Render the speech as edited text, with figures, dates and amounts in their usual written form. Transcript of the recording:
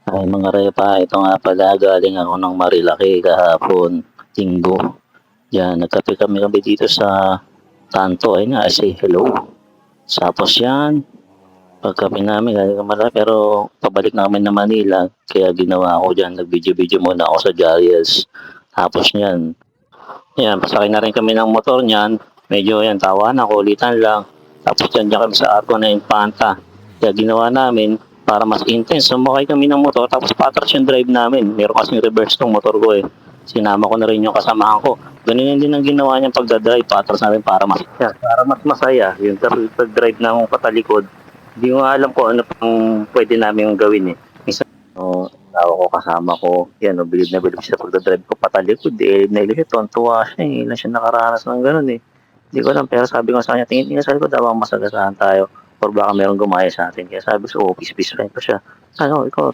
Ay mga repa, ito nga pala galing ako ng Marilaki kahapon, Linggo. Yan, nagkape kami dito sa kanto, ayun nga, I say hello. Tapos yan, pagkape namin galing ng Marilaki pero pabalik namin na Manila, kaya ginawa ko dyan, nag-video-video muna ako sa Jarius. Tapos yan, yan, pasakay na rin kami ng motor niyan, medyo yan, tawanan, kulitan lang. Tapos dyan kami sa Arco na Infanta. Kaya ginawa namin, para mas intense, sumakay kami ng motor, tapos patras yung drive namin. Meron kasing reverse tong motor ko eh. Sinama ko na rin yung kasamahan ko. Ganun din ang ginawa niya pagdadrive, patras na rin para mas masaya. Yung pag-drive ng patalikod, hindi ko alam kung ano pang pwede namin gawin eh. Minsan, tao ko kasama ko, yan, bilib na bilib siya pagdadrive ko patalikod eh. Nailigit, tuwa siya eh. Ilan siya nakaranas ng ganun eh. Hindi ko alam, pero sabi ko sa kanya, tingin sa likod, habang masagasaan tayo or baka merong gumaya sa atin. Kaya sabi ko, peace friend ko siya. Ano, ikaw,